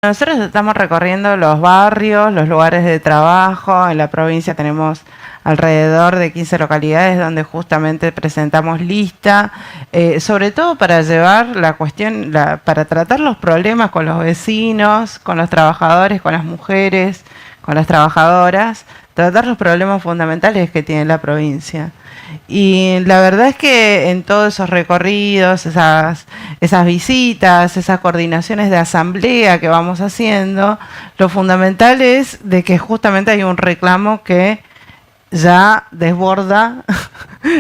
Nosotros estamos recorriendo los barrios, los lugares de trabajo. En la provincia tenemos alrededor de 15 localidades donde justamente presentamos lista, sobre todo para llevar la cuestión, para tratar los problemas con los vecinos, con los trabajadores, con las mujeres, con las trabajadoras, tratar los problemas fundamentales que tiene la provincia. Y la verdad es que en todos esos recorridos, esas visitas, esas coordinaciones de asamblea que vamos haciendo, lo fundamental es de que justamente hay un reclamo que ya desborda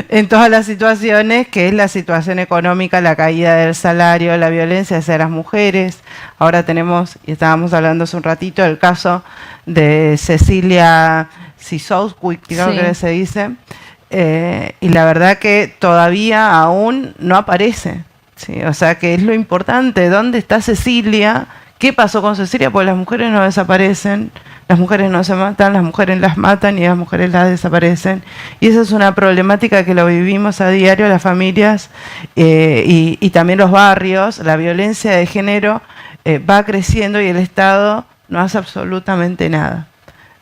en todas las situaciones, que es la situación económica, la caída del salario, la violencia hacia las mujeres. Ahora tenemos, y estábamos hablando hace un ratito, el caso de Cecilia Sisowski, creo que se dice, y la verdad que todavía aún no aparece, ¿sí? O sea que es lo importante, ¿dónde está Cecilia? ¿Qué pasó con Cecilia? Porque las mujeres no desaparecen, las mujeres no se matan, las mujeres las matan y las mujeres las desaparecen. Y esa es una problemática que lo vivimos a diario las familias y también los barrios. La violencia de género va creciendo y el Estado no hace absolutamente nada,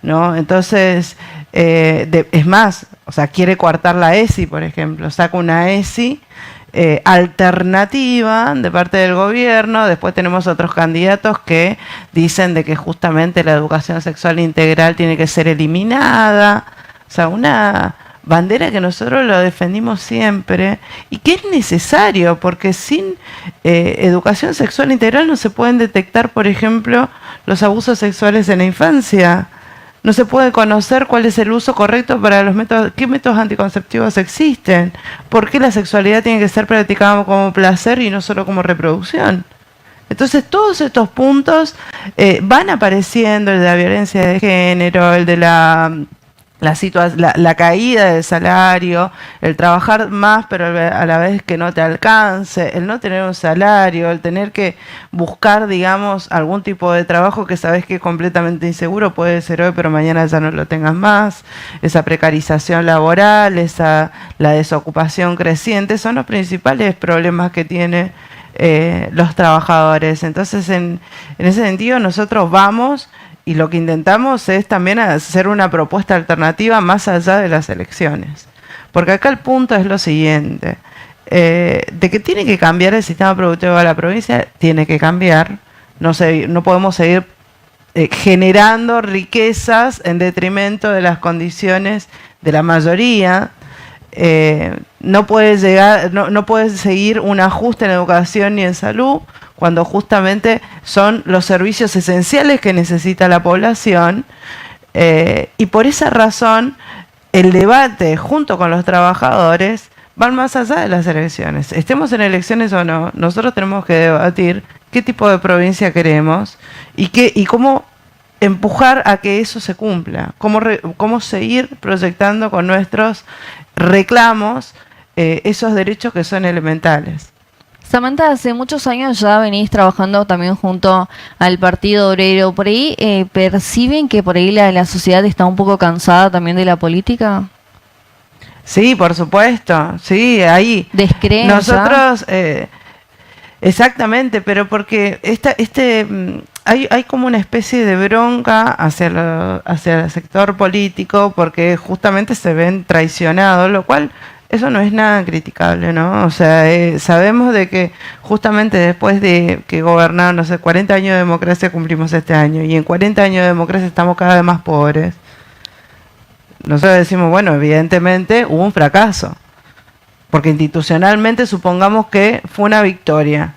¿no? Entonces, es más, o sea, quiere coartar la ESI, por ejemplo, saca una ESI alternativa de parte del gobierno. Después tenemos otros candidatos que dicen de que justamente la educación sexual integral tiene que ser eliminada. O sea, una bandera que nosotros lo defendimos siempre y que es necesario, porque sin educación sexual integral no se pueden detectar, por ejemplo, los abusos sexuales en la infancia. No se puede conocer cuál es el uso correcto para los métodos, qué métodos anticonceptivos existen, por qué la sexualidad tiene que ser practicada como placer y no solo como reproducción. Entonces todos estos puntos van apareciendo, el de la violencia de género, el de la caída del salario, el trabajar más pero a la vez que no te alcance, el no tener un salario, el tener que buscar, digamos, algún tipo de trabajo que sabes que es completamente inseguro, puede ser hoy pero mañana ya no lo tengas más, esa precarización laboral, la desocupación creciente, son los principales problemas que tiene los trabajadores. Entonces en ese sentido nosotros vamos y lo que intentamos es también hacer una propuesta alternativa más allá de las elecciones. Porque acá el punto es lo siguiente, de que tiene que cambiar el sistema productivo de la provincia, tiene que cambiar. No podemos seguir generando riquezas en detrimento de las condiciones de la mayoría. No puede seguir un ajuste en educación ni en salud, cuando justamente son los servicios esenciales que necesita la población, y por esa razón el debate junto con los trabajadores van más allá de las elecciones. Estemos en elecciones o no, nosotros tenemos que debatir qué tipo de provincia queremos y cómo empujar a que eso se cumpla, cómo seguir proyectando con nuestros reclamos esos derechos que son elementales. Samantha, hace muchos años ya venís trabajando también junto al Partido Obrero. ¿Por ahí perciben que por ahí la sociedad está un poco cansada también de la política? Sí, por supuesto, sí, ahí. ¿Descreen nosotros, exactamente, pero porque hay como una especie de bronca hacia el sector político, porque justamente se ven traicionados, lo cual eso no es nada criticable, ¿no? O sea, sabemos de que justamente después de que gobernaron, no sé, 40 años de democracia cumplimos este año, y en 40 años de democracia estamos cada vez más pobres. Nosotros decimos, bueno, evidentemente hubo un fracaso, porque institucionalmente supongamos que fue una victoria,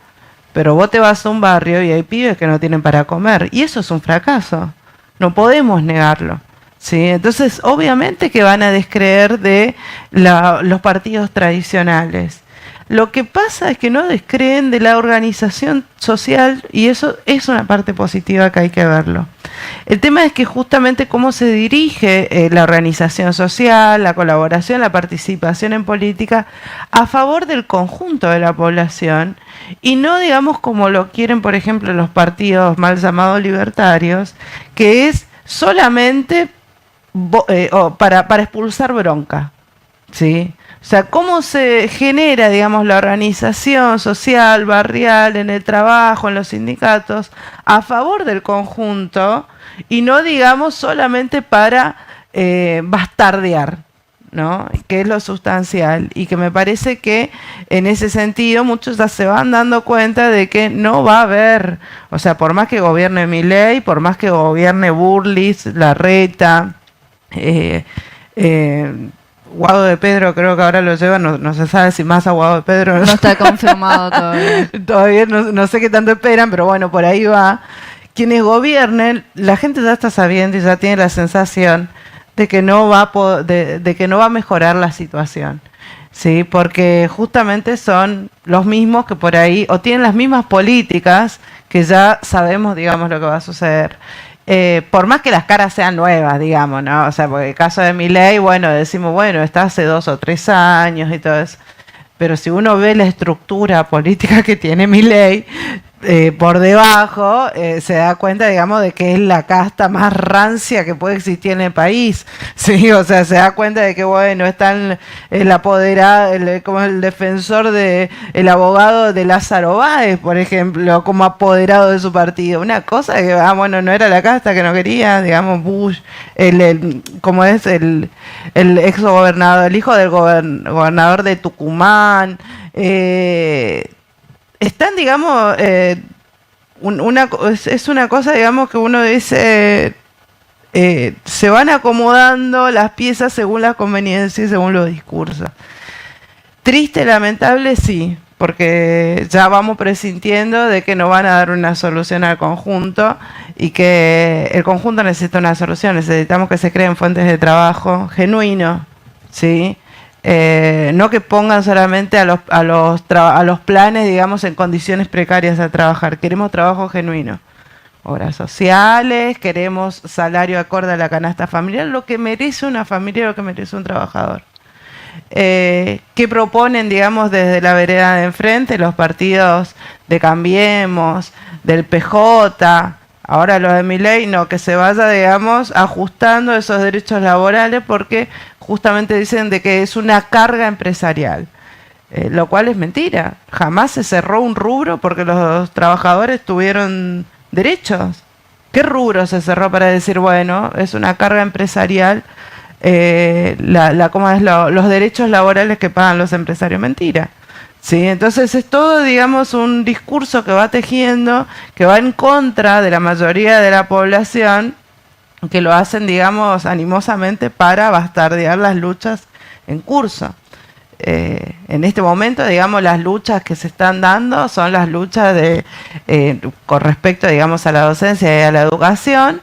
pero vos te vas a un barrio y hay pibes que no tienen para comer, y eso es un fracaso, no podemos negarlo. ¿Sí? Entonces, obviamente que van a descreer de los partidos tradicionales. Lo que pasa es que no descreen de la organización social, y eso es una parte positiva que hay que verlo. El tema es que justamente cómo se dirige la organización social, la colaboración, la participación en política a favor del conjunto de la población, y no, digamos, como lo quieren, por ejemplo, los partidos mal llamados libertarios, que es solamente para expulsar bronca, ¿sí? O sea, cómo se genera, digamos, la organización social, barrial, en el trabajo, en los sindicatos, a favor del conjunto y no, digamos, solamente para bastardear, ¿no? Que es lo sustancial y que me parece que en ese sentido muchos ya se van dando cuenta de que no va a haber, o sea, por más que gobierne Milei, por más que gobierne Burlis, Larreta, Guado de Pedro creo que ahora lo lleva, no se sabe si más a Guado de Pedro No está confirmado todavía. todavía no sé qué tanto esperan, pero bueno, por ahí va. Quienes gobiernen, la gente ya está sabiendo y ya tiene la sensación de que no va de que no va a mejorar la situación, ¿sí? Porque justamente son los mismos que por ahí, o tienen las mismas políticas que ya sabemos, digamos, lo que va a suceder. Por más que las caras sean nuevas, digamos, ¿no? O sea, porque el caso de Milei, bueno, decimos, bueno, está hace 2 o 3 años y todo eso. Pero si uno ve la estructura política que tiene Milei, por debajo, se da cuenta, digamos, de que es la casta más rancia que puede existir en el país. Sí, o sea, se da cuenta de que, bueno, está el apoderado, como el defensor el abogado de Lázaro Báez, por ejemplo, como apoderado de su partido. Una cosa que, bueno, no era la casta que no quería, digamos, Bush, como es el ex gobernador, el hijo del gobernador de Tucumán, están, digamos, es una cosa, digamos, que uno dice, se van acomodando las piezas según las conveniencias y según los discursos. Triste, lamentable, sí, porque ya vamos presintiendo de que no van a dar una solución al conjunto y que el conjunto necesita una solución. Necesitamos que se creen fuentes de trabajo genuino, ¿sí? No que pongan solamente a los planes, digamos, en condiciones precarias a trabajar. Queremos trabajo genuino, obras sociales, queremos salario acorde a la canasta familiar, lo que merece una familia, lo que merece un trabajador. ¿Qué proponen, digamos, desde la vereda de enfrente los partidos de Cambiemos, del PJ? Ahora lo de Milei, no, que se vaya, digamos, ajustando esos derechos laborales porque justamente dicen de que es una carga empresarial, lo cual es mentira. Jamás se cerró un rubro porque los trabajadores tuvieron derechos. ¿Qué rubro se cerró para decir, bueno, es una carga empresarial, ¿cómo es los derechos laborales que pagan los empresarios? Mentira. Sí, entonces es todo, digamos, un discurso que va tejiendo, que va en contra de la mayoría de la población, que lo hacen, digamos, animosamente para bastardear las luchas en curso. En este momento, digamos, las luchas que se están dando son las luchas con respecto, digamos, a la docencia y a la educación,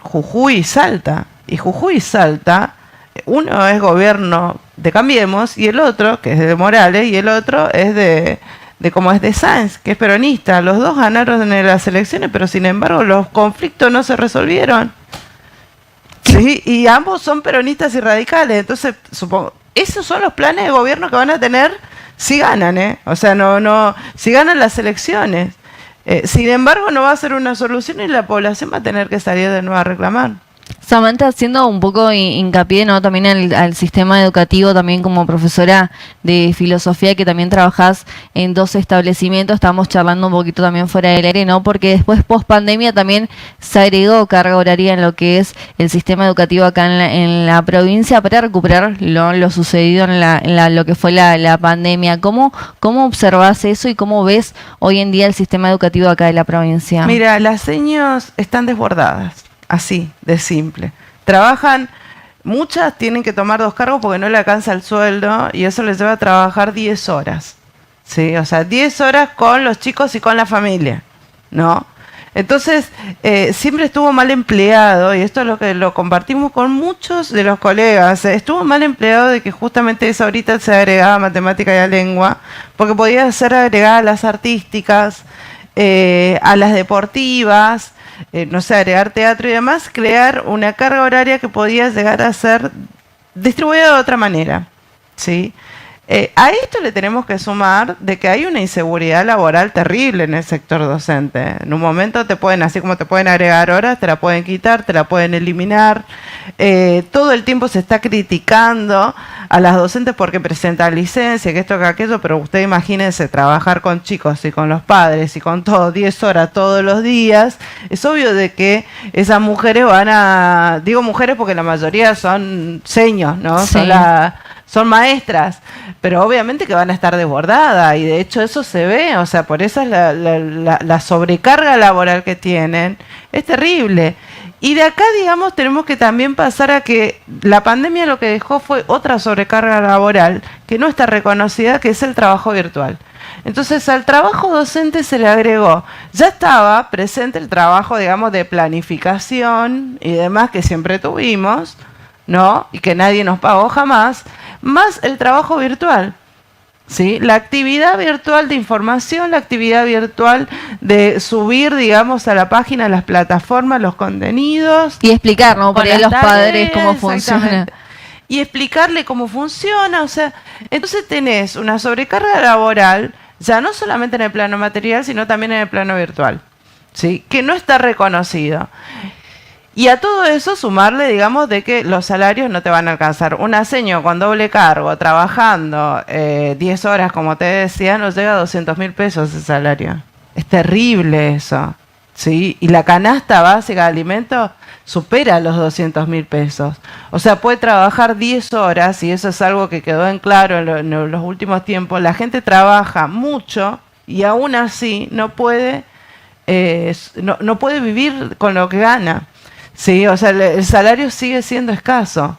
Jujuy y Salta. Y Jujuy y Salta, uno es gobierno de Cambiemos y el otro, que es de Morales, y el otro es de como es de Sáenz, que es peronista. Los dos ganaron en las elecciones, pero sin embargo los conflictos no se resolvieron. Sí, y ambos son peronistas y radicales. Entonces, supongo, esos son los planes de gobierno que van a tener si ganan, ¿eh? O sea, si ganan las elecciones. Sin embargo, no va a ser una solución y la población va a tener que salir de nuevo a reclamar. Samantha, haciendo un poco hincapié, ¿no?, también al sistema educativo, también como profesora de filosofía, que también trabajás en 2 establecimientos, estamos charlando un poquito también fuera del aire, ¿no?, porque después, post pandemia, también se agregó carga horaria en lo que es el sistema educativo acá en la provincia para recuperar lo sucedido en lo que fue la pandemia. ¿Cómo observás eso y cómo ves hoy en día el sistema educativo acá de la provincia? Mira, las señas están desbordadas. Así, de simple. Trabajan, muchas tienen que tomar 2 cargos porque no le alcanza el sueldo y eso les lleva a trabajar 10 horas. ¿Sí? O sea, 10 horas con los chicos y con la familia, ¿no? Entonces, siempre estuvo mal empleado, y esto es lo que lo compartimos con muchos de los colegas, estuvo mal empleado de que justamente eso ahorita se agregaba a matemática y a lengua, porque podía ser agregada a las artísticas, a las deportivas, no sé, agregar teatro y demás, crear una carga horaria que podía llegar a ser distribuida de otra manera, ¿sí? A esto le tenemos que sumar de que hay una inseguridad laboral terrible en el sector docente. En un momento te pueden, así como te pueden agregar horas, te la pueden quitar, te la pueden eliminar. Todo el tiempo se está criticando a las docentes porque presentan licencia, que esto, que aquello, pero usted imagínense trabajar con chicos y con los padres y con todo 10 horas todos los días. Es obvio de que esas mujeres van a, digo mujeres porque la mayoría son seños, ¿no? Sí. Son maestras, pero obviamente que van a estar desbordadas y de hecho eso se ve, o sea, por eso es la sobrecarga laboral que tienen, es terrible. Y de acá, digamos, tenemos que también pasar a que la pandemia lo que dejó fue otra sobrecarga laboral que no está reconocida, que es el trabajo virtual. Entonces al trabajo docente se le agregó, ya estaba presente el trabajo, digamos, de planificación y demás que siempre tuvimos, ¿no? Y que nadie nos pagó jamás, más el trabajo virtual, ¿sí? La actividad virtual de información, la actividad virtual de subir, digamos, a la página, las plataformas, los contenidos. Y explicar, ¿no? Por ahí a los tareas, padres cómo funciona. Y explicarle cómo funciona, o sea, entonces tenés una sobrecarga laboral, ya no solamente en el plano material, sino también en el plano virtual, ¿sí? Que no está reconocido. Y a todo eso sumarle, digamos, de que los salarios no te van a alcanzar. Un seño con doble cargo, trabajando 10 horas, como te decía, nos llega a 200.000 pesos ese salario. Es terrible eso, ¿sí? Y la canasta básica de alimentos supera los 200.000 pesos. O sea, puede trabajar 10 horas, y eso es algo que quedó en claro en los últimos tiempos. La gente trabaja mucho y aún así no puede vivir con lo que gana. Sí, o sea, el salario sigue siendo escaso.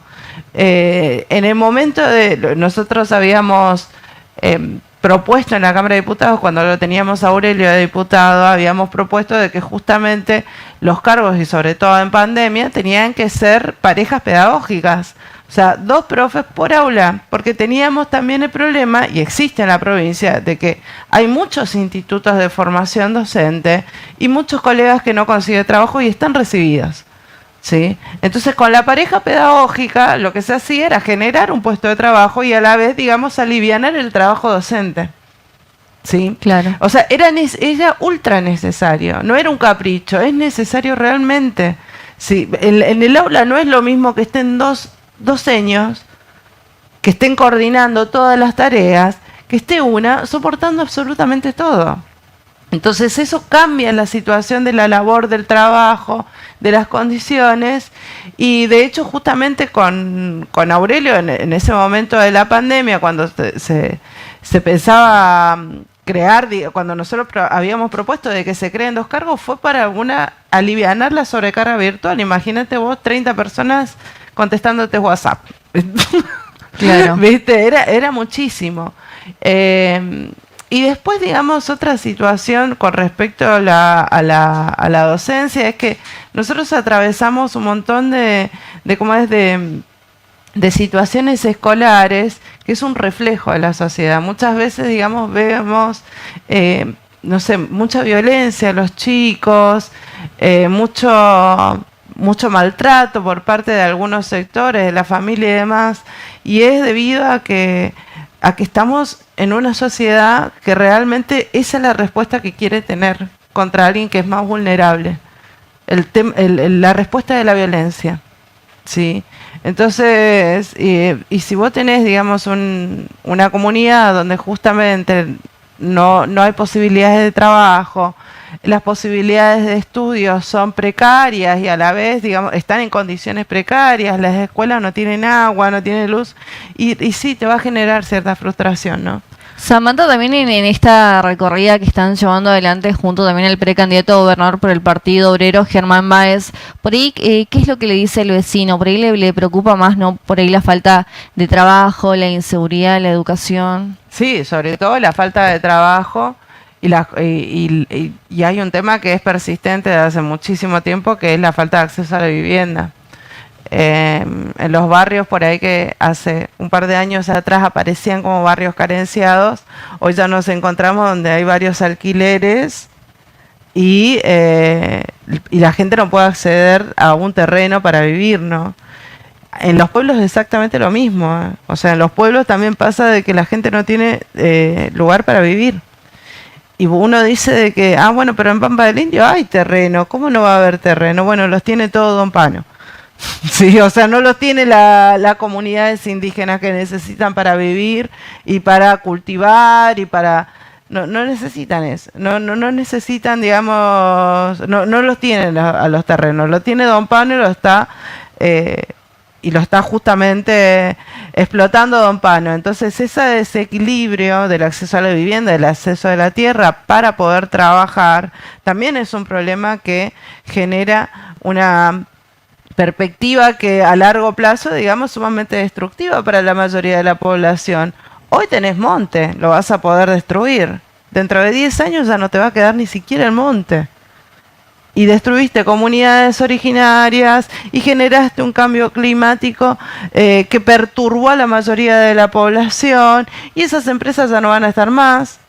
En el momento de... Nosotros habíamos propuesto en la Cámara de Diputados, cuando lo teníamos a Aurelio de diputado, habíamos propuesto de que justamente los cargos, y sobre todo en pandemia, tenían que ser parejas pedagógicas. O sea, 2 profes por aula, porque teníamos también el problema, y existe en la provincia, de que hay muchos institutos de formación docente y muchos colegas que no consiguen trabajo y están recibidos. ¿Sí? Entonces, con la pareja pedagógica, lo que se hacía era generar un puesto de trabajo y a la vez, digamos, alivianar el trabajo docente. ¿Sí? Claro. O sea, era ultra necesario, no era un capricho, es necesario realmente. Sí, en el aula no es lo mismo que estén dos seños, que estén coordinando todas las tareas, que esté una soportando absolutamente todo. Entonces eso cambia la situación de la labor, del trabajo, de las condiciones, y de hecho justamente con Aurelio en ese momento de la pandemia, cuando se pensaba crear, cuando nosotros habíamos propuesto de que se creen 2 cargos, fue para alivianar la sobrecarga virtual. Imagínate vos 30 personas contestándote WhatsApp. Claro. ¿Viste? Era muchísimo. Y después, digamos, otra situación con respecto a la docencia es que nosotros atravesamos un montón de situaciones escolares que es un reflejo de la sociedad. Muchas veces, digamos, vemos, no sé, mucha violencia a los chicos, mucho maltrato por parte de algunos sectores de la familia y demás, y es debido a que estamos en una sociedad que realmente esa es la respuesta que quiere tener contra alguien que es más vulnerable. La respuesta de la violencia, ¿sí? Entonces, y si vos tenés, digamos, una comunidad donde justamente no hay posibilidades de trabajo, las posibilidades de estudio son precarias y a la vez, digamos, están en condiciones precarias, las escuelas no tienen agua, no tienen luz, y sí, te va a generar cierta frustración, ¿no? Samantha, también en esta recorrida que están llevando adelante junto también al precandidato a gobernador por el Partido Obrero, Germán Báez, por ahí, ¿qué es lo que le dice el vecino? Por ahí le preocupa más, ¿no? Por ahí la falta de trabajo, la inseguridad, la educación. Sí, sobre todo la falta de trabajo. Y hay un tema que es persistente desde hace muchísimo tiempo, que es la falta de acceso a la vivienda. En los barrios por ahí que hace un par de años atrás aparecían como barrios carenciados, hoy ya nos encontramos donde hay varios alquileres y la gente no puede acceder a un terreno para vivir, ¿no? En los pueblos es exactamente lo mismo, ¿eh? O sea, en los pueblos también pasa de que la gente no tiene lugar para vivir. Y uno dice de que, bueno, pero en Pampa del Indio hay terreno. ¿Cómo no va a haber terreno? Bueno, los tiene todo Don Pano. Sí, o sea, no los tiene las comunidades indígenas que necesitan para vivir y para cultivar y para... No, no necesitan eso, no necesitan, digamos, no los tienen a los terrenos, lo tiene Don Pano y lo está justamente explotando Don Pano. Entonces ese desequilibrio del acceso a la vivienda, del acceso a la tierra para poder trabajar, también es un problema que genera una perspectiva que a largo plazo, digamos, sumamente destructiva para la mayoría de la población. Hoy tenés monte, lo vas a poder destruir. Dentro de 10 años ya no te va a quedar ni siquiera el monte. Y destruiste comunidades originarias y generaste un cambio climático que perturbó a la mayoría de la población y esas empresas ya no van a estar más.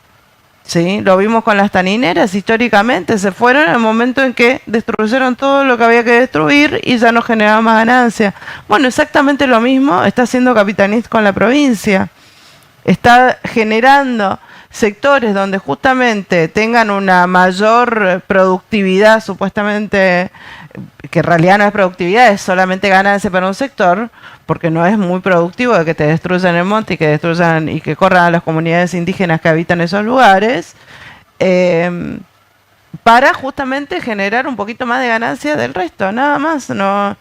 Sí, lo vimos con las tanineras, históricamente se fueron en el momento en que destruyeron todo lo que había que destruir y ya no generaba más ganancia. Bueno, exactamente lo mismo está haciendo Capitanist con la provincia. Está generando sectores donde justamente tengan una mayor productividad, supuestamente, que en realidad no es productividad, es solamente ganancia para un sector, porque no es muy productivo de que te destruyan el monte y que destruyan y que corran a las comunidades indígenas que habitan esos lugares, para justamente generar un poquito más de ganancia del resto, nada más. No,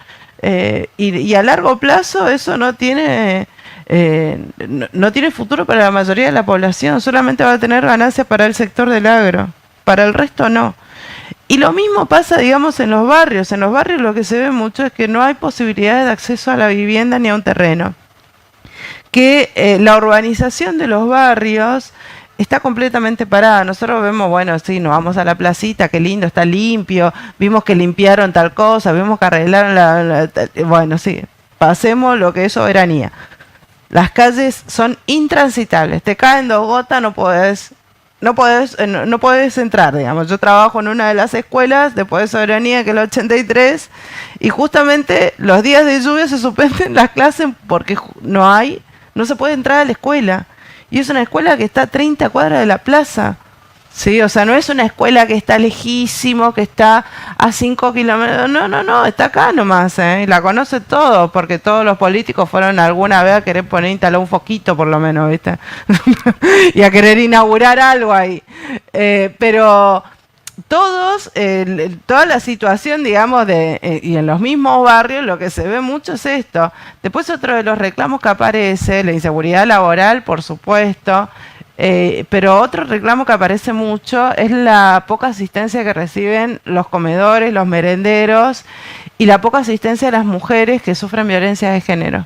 y a largo plazo eso no tiene futuro para la mayoría de la población, solamente va a tener ganancias para el sector del agro, para el resto no. Y lo mismo pasa, digamos, en los barrios. En los barrios lo que se ve mucho es que no hay posibilidades de acceso a la vivienda ni a un terreno. Que la urbanización de los barrios está completamente parada. Nosotros vemos, bueno, sí, nos vamos a la placita, qué lindo, está limpio, vimos que limpiaron tal cosa, vimos que arreglaron bueno, sí, pasemos lo que es soberanía. Las calles son intransitables, te caen 2 gotas, no podés entrar, digamos. Yo trabajo en una de las escuelas después de Soberanía, que es el 83, y justamente los días de lluvia se suspenden las clases porque no se puede entrar a la escuela. Y es una escuela que está a 30 cuadras de la plaza. Sí, o sea, no es una escuela que está lejísimo, que está a 5 kilómetros. No, está acá nomás, ¿eh? Y la conoce todo, porque todos los políticos fueron alguna vez a querer instalar un foquito, por lo menos, ¿viste? Y a querer inaugurar algo ahí. Pero toda la situación, digamos, y en los mismos barrios, lo que se ve mucho es esto. Después otro de los reclamos que aparece, la inseguridad laboral, por supuesto. Pero otro reclamo que aparece mucho es la poca asistencia que reciben los comedores, los merenderos y la poca asistencia a las mujeres que sufren violencia de género.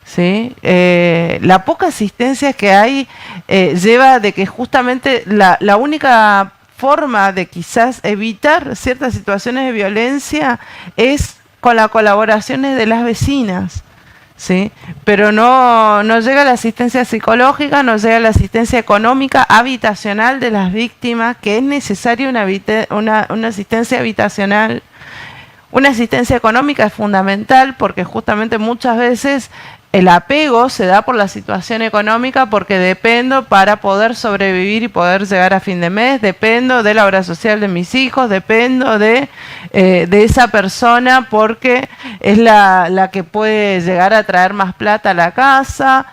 ¿Sí? La poca asistencia que hay lleva de que justamente la única forma de quizás evitar ciertas situaciones de violencia es con las colaboraciones de las vecinas. ¿Sí? Pero no llega la asistencia psicológica, no llega la asistencia económica, habitacional de las víctimas, que es necesaria una asistencia habitacional. Una asistencia económica es fundamental porque justamente muchas veces el apego se da por la situación económica, porque dependo para poder sobrevivir y poder llegar a fin de mes, dependo de la obra social de mis hijos, dependo de esa persona porque es la que puede llegar a traer más plata a la casa.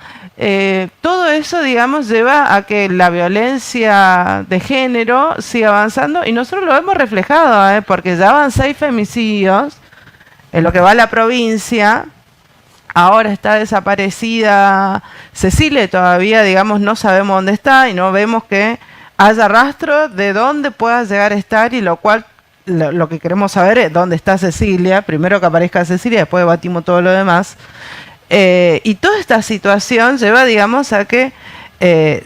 Todo eso, digamos, lleva a que la violencia de género siga avanzando y nosotros lo hemos reflejado, porque ya van 6 femicidios en lo que va a la provincia. Ahora está desaparecida Cecilia, todavía, digamos, no sabemos dónde está y no vemos que haya rastro de dónde pueda llegar a estar, y lo cual lo que queremos saber es dónde está Cecilia. Primero que aparezca Cecilia, después debatimos todo lo demás. Y toda esta situación lleva, digamos, a que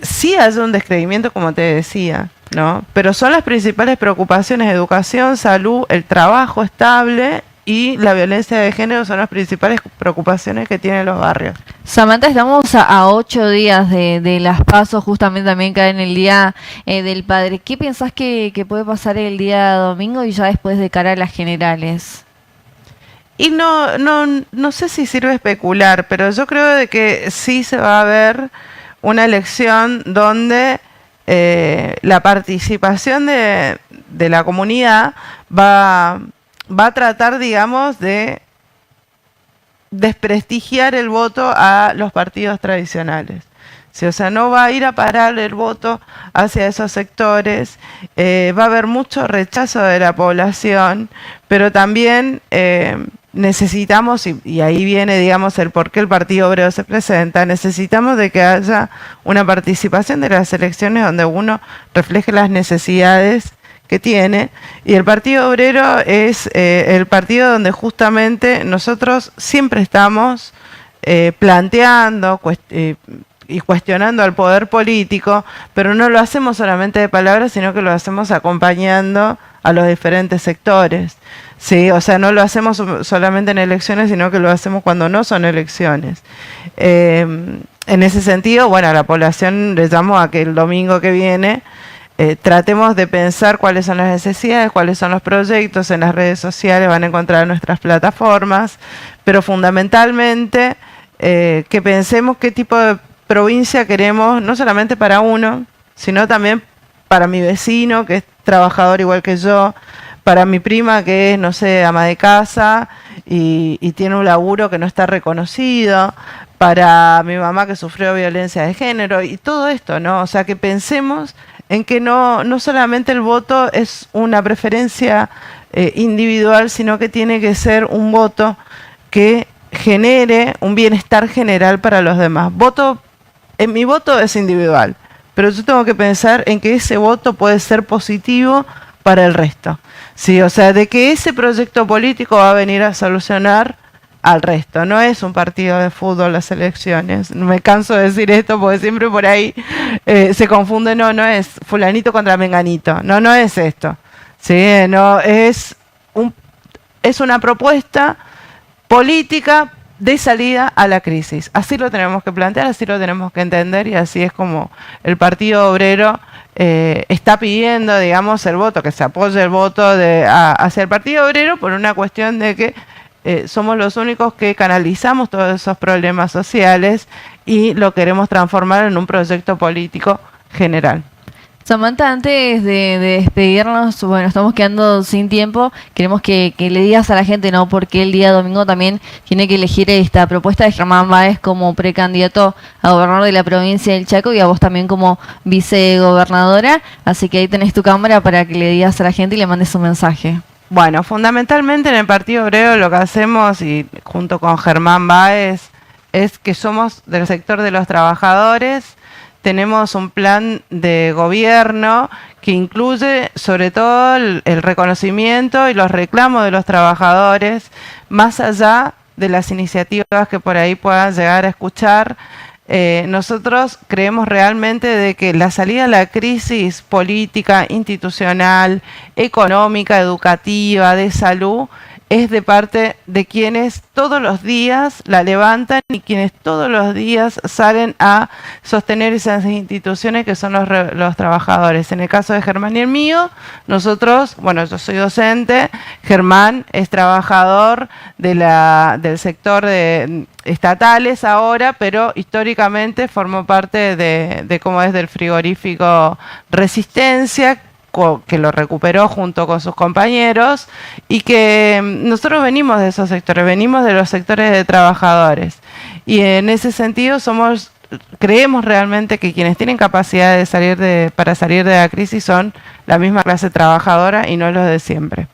sí haya un descreimiento, como te decía, ¿no? Pero son las principales preocupaciones: educación, salud, el trabajo estable y la violencia de género son las principales preocupaciones que tienen los barrios. Samantha, estamos a 8 días de las PASO, justamente también cae en el Día del Padre. ¿Qué pensás que puede pasar el día domingo y ya después de cara a las generales? Y no sé si sirve especular, pero yo creo de que sí se va a ver una elección donde la participación de la comunidad va a tratar, digamos, de desprestigiar el voto a los partidos tradicionales. Sí, o sea, no va a ir a parar el voto hacia esos sectores, va a haber mucho rechazo de la población, pero también necesitamos, y ahí viene, digamos, el por qué el Partido Obrero se presenta, necesitamos de que haya una participación de las elecciones donde uno refleje las necesidades que tiene, y el Partido Obrero es el partido donde justamente nosotros siempre estamos planteando y cuestionando al poder político, pero no lo hacemos solamente de palabras, sino que lo hacemos acompañando a los diferentes sectores. Sí, o sea, no lo hacemos solamente en elecciones, sino que lo hacemos cuando no son elecciones. En ese sentido, bueno, a la población le llamo a que el domingo que viene tratemos de pensar cuáles son las necesidades, cuáles son los proyectos. En las redes sociales van a encontrar nuestras plataformas, pero fundamentalmente que pensemos qué tipo de provincia queremos, no solamente para uno, sino también para mi vecino, que es trabajador igual que yo, para mi prima, que es, no sé, ama de casa y tiene un laburo que no está reconocido, para mi mamá que sufrió violencia de género, y todo esto, ¿no? O sea, que pensemos en que no solamente el voto es una preferencia individual, sino que tiene que ser un voto que genere un bienestar general para los demás. Mi voto es individual, pero yo tengo que pensar en que ese voto puede ser positivo para el resto. Sí, o sea, de que ese proyecto político va a venir a solucionar al resto. No es un partido de fútbol las elecciones. Me canso de decir esto porque siempre por ahí se confunde. No es fulanito contra menganito. No es esto. Sí, no es una propuesta política de salida a la crisis. Así lo tenemos que plantear, así lo tenemos que entender, y así es como el Partido Obrero está pidiendo, digamos, el voto, que se apoye el voto hacia el Partido Obrero, por una cuestión de que somos los únicos que canalizamos todos esos problemas sociales y lo queremos transformar en un proyecto político general. Samantha, antes de despedirnos, bueno, estamos quedando sin tiempo, queremos que le digas a la gente, ¿no?, porque el día domingo también tiene que elegir esta propuesta de Germán Báez como precandidato a gobernador de la provincia del Chaco y a vos también como vicegobernadora, así que ahí tenés tu cámara para que le digas a la gente y le mandes un mensaje. Bueno, fundamentalmente en el Partido Obrero lo que hacemos, y junto con Germán Báez, es que somos del sector de los trabajadores. Tenemos un plan de gobierno que incluye sobre todo el reconocimiento y los reclamos de los trabajadores, más allá de las iniciativas que por ahí puedan llegar a escuchar. Nosotros creemos realmente de que la salida a la crisis política, institucional, económica, educativa, de salud, es de parte de quienes todos los días la levantan y quienes todos los días salen a sostener esas instituciones que son los trabajadores. En el caso de Germán y el mío, nosotros, bueno, yo soy docente, Germán es trabajador del sector de estatales ahora, pero históricamente formó parte de cómo es del frigorífico Resistencia, que lo recuperó junto con sus compañeros, y que nosotros venimos de esos sectores, venimos de los sectores de trabajadores, y en ese sentido creemos realmente que quienes tienen capacidad para salir de la crisis son la misma clase trabajadora y no los de siempre.